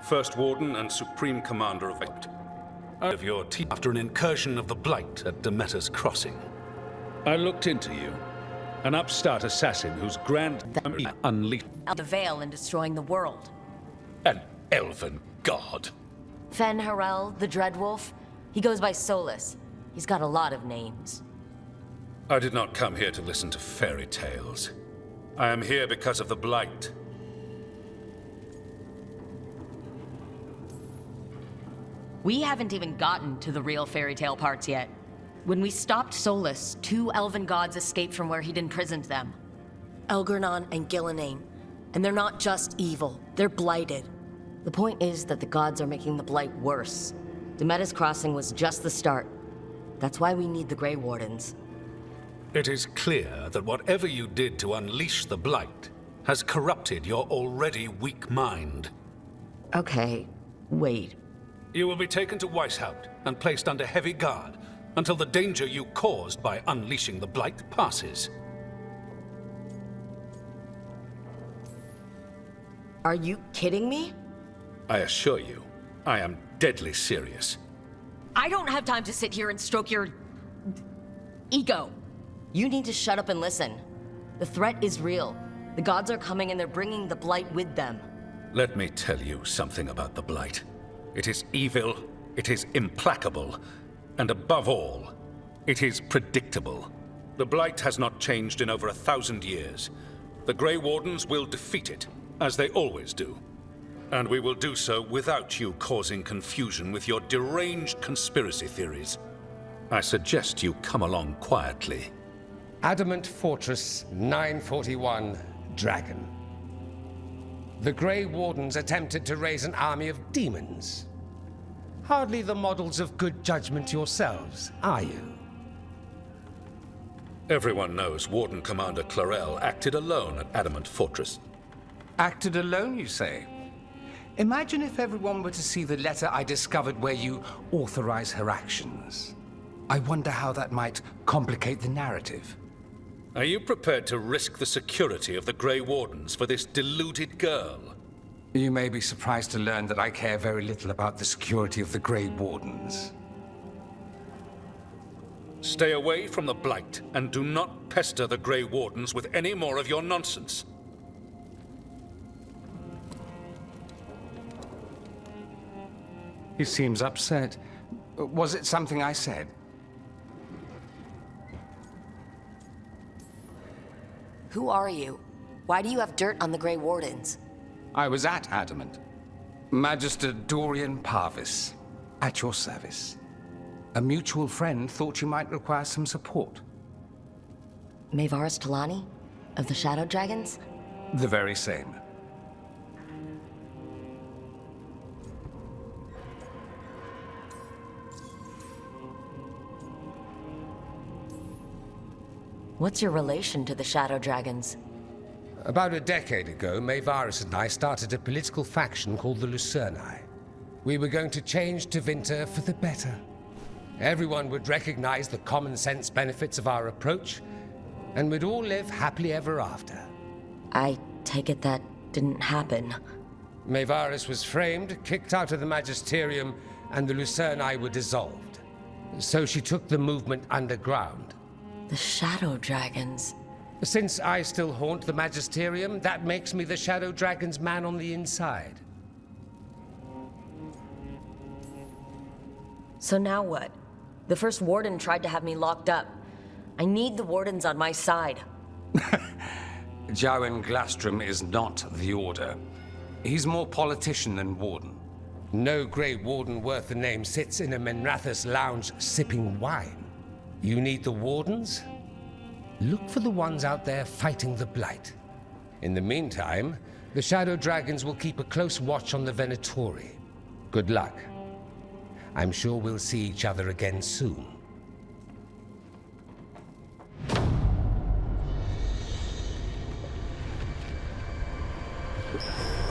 First Warden and Supreme Commander of your team after an incursion of the Blight at Demeter's Crossing. I looked into you. An upstart assassin whose grand unleashed the Veil and destroying the world. an elven god. Fen Harel, the Dreadwolf. He goes by Solus. He's got a lot of names. I did not come here to listen to fairy tales. I am here because of the Blight. We haven't even gotten to the real fairy tale parts yet. When we stopped Solus, 2 elven gods escaped from where he'd imprisoned them. Elgernon and Gillenane. And they're not just evil, they're blighted. The point is that the gods are making the Blight worse. Demeter's Crossing was just the start. That's why we need the Grey Wardens. It is clear that whatever you did to unleash the Blight has corrupted your already weak mind. Okay, wait. You will be taken to Weishaupt and placed under heavy guard until the danger you caused by unleashing the Blight passes. Are you kidding me? I assure you, I am deadly serious. I don't have time to sit here and stroke your ego. You need to shut up and listen. The threat is real. The gods are coming and they're bringing the Blight with them. Let me tell you something about the Blight. It is evil, it is implacable, and above all, it is predictable. The Blight has not changed in over 1,000 years. The Grey Wardens will defeat it, as they always do. And we will do so without you causing confusion with your deranged conspiracy theories. I suggest you come along quietly. Adamant Fortress 941, Dragon. The Grey Wardens attempted to raise an army of demons. Hardly the models of good judgment yourselves, are you? Everyone knows Warden Commander Clarel acted alone at Adamant Fortress. Acted alone, you say? Imagine if everyone were to see the letter I discovered where you authorize her actions. I wonder how that might complicate the narrative. Are you prepared to risk the security of the Grey Wardens for this deluded girl? You may be surprised to learn that I care very little about the security of the Grey Wardens. Stay away from the Blight, and do not pester the Grey Wardens with any more of your nonsense. He seems upset. Was it something I said? Who are you? Why do you have dirt on the Grey Wardens? I was at Adamant. Magister Dorian Parvis, at your service. A mutual friend thought you might require some support. Maevaris Talani? Of the Shadow Dragons? The very same. What's your relation to the Shadow Dragons? About a decade ago, Maevaris and I started a political faction called the Lucerni. We were going to change Tevinter for the better. Everyone would recognize the common sense benefits of our approach, and we'd all live happily ever after. I take it that didn't happen. Maevaris was framed, kicked out of the Magisterium, and the Lucerni were dissolved. So she took the movement underground. The Shadow Dragons. Since I still haunt the Magisterium, that makes me the Shadow Dragon's man on the inside. So now what? The first Warden tried to have me locked up. I need the Wardens on my side. Jowen Glastrom is not the Order. He's more politician than Warden. No Grey Warden worth the name sits in a Menrathus lounge sipping wine. You need the Wardens? Look for the ones out there fighting the Blight. In the meantime, the Shadow Dragons will keep a close watch on the Venatori. Good luck. I'm sure we'll see each other again soon.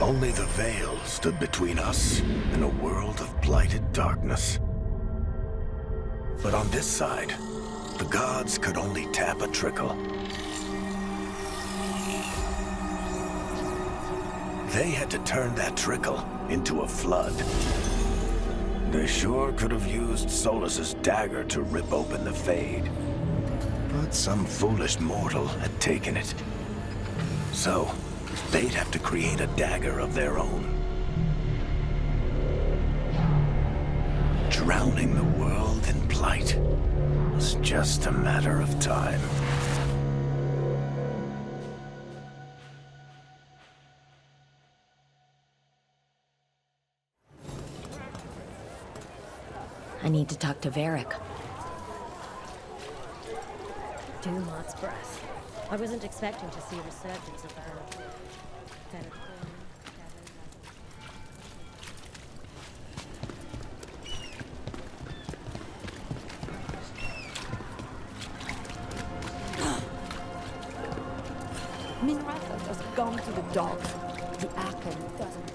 Only the Veil stood between us and a world of blighted darkness. But on this side, the gods could only tap a trickle. They had to turn that trickle into a flood. They sure could have used Solus's dagger to rip open the Fade. But some foolish mortal had taken it. So, they'd have to create a dagger of their own. Drowning the world in blight was just a matter of time. I need to talk to Varric. Dumont's breath. I wasn't expecting to see a resurgence of Minratha has gone to the dogs. The Aken doesn't.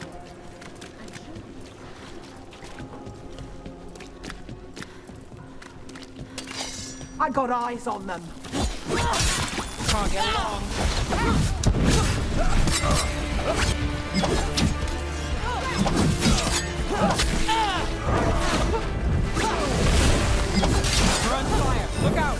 I got eyes on them. Can't get along. We're on fire. Look out!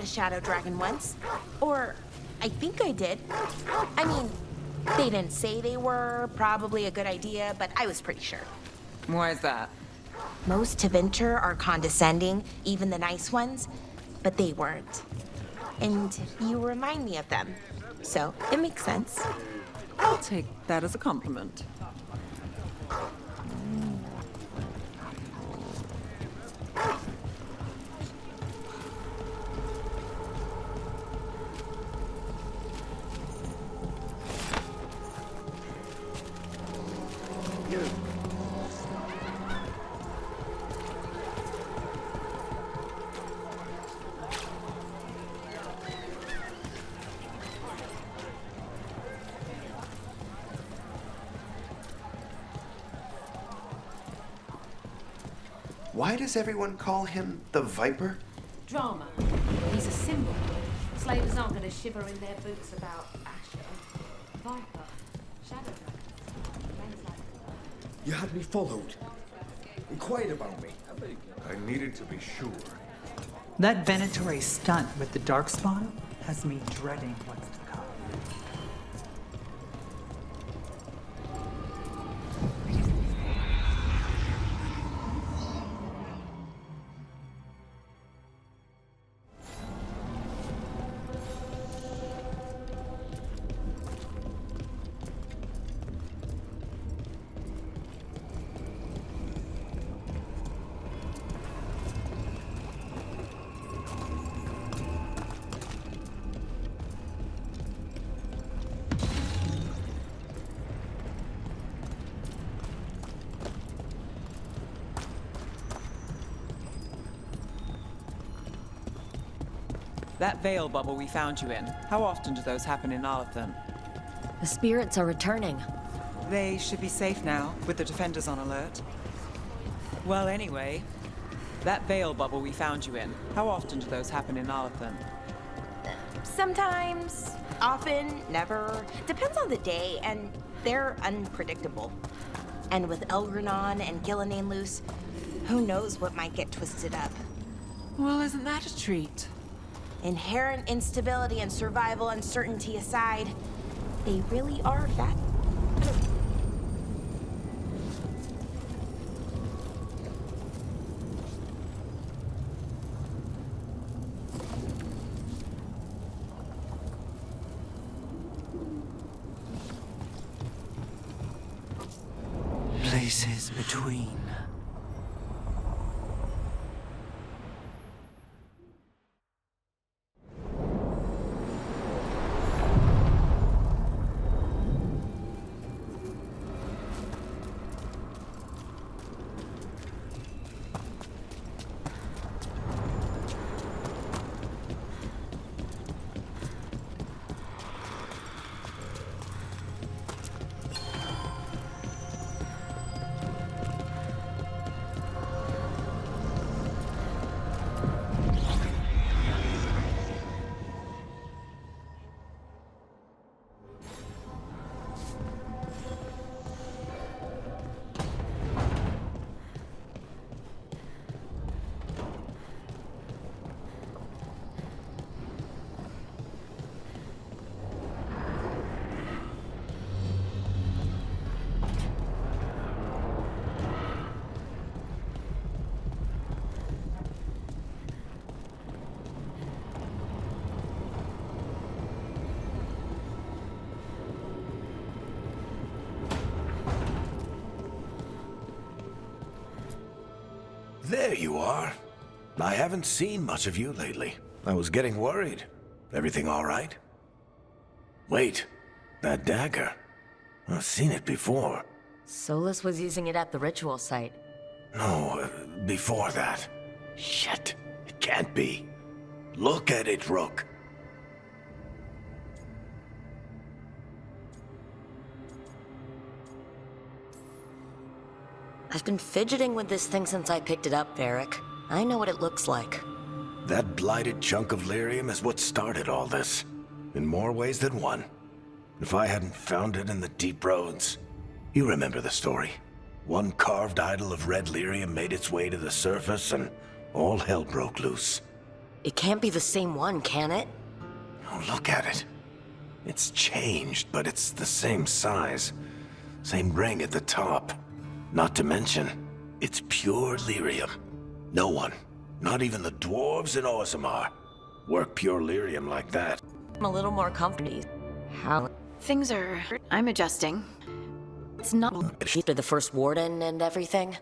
Shadow Dragon once. Or, I think I did. I mean, they didn't say they were probably a good idea, but I was pretty sure. Why is that? Most Tevinter are condescending, even the nice ones, but they weren't. And you remind me of them. So, it makes sense. I'll take that as a compliment. Why does everyone call him the Viper? drama. He's a symbol. Slavers aren't going to shiver in their boots about Asher, Viper, Shadow Dragon, things like that. You had me followed. Inquired about me. I needed to be sure. That Venatori stunt with the Darkspawn has me dreading what's to come. That veil bubble we found you in, how often do those happen in Arlathan? The spirits are returning. They should be safe now, with the defenders on alert. Well, anyway, that veil bubble we found you in, how often do those happen in Arlathan? Sometimes, often, never. Depends on the day, and they're unpredictable. And with Elgranon and Gillenane loose, who knows what might get twisted up. Well, isn't that a treat? Inherent instability and survival uncertainty aside, they really are fat. Places between. There you are. I haven't seen much of you lately. I was getting worried. Everything all right? Wait, that dagger. I've seen it before. Solus was using it at the ritual site. No, before that. Shit, it can't be. Look at it, Rook. I've been fidgeting with this thing since I picked it up, Varric. I know what it looks like. That blighted chunk of lyrium is what started all this. In more ways than one. If I hadn't found it in the deep roads. You remember the story. One carved idol of red lyrium made its way to the surface and all hell broke loose. It can't be the same one, can it? Oh, look at it. It's changed, but it's the same size. Same ring at the top. Not to mention, it's pure lyrium. No one, not even the dwarves in Orzammar, work pure lyrium like that. I'm a little more comfortable. How? Things are... I'm adjusting. It's not after the first warden and everything.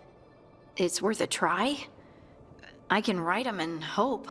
It's worth a try. I can write them and hope.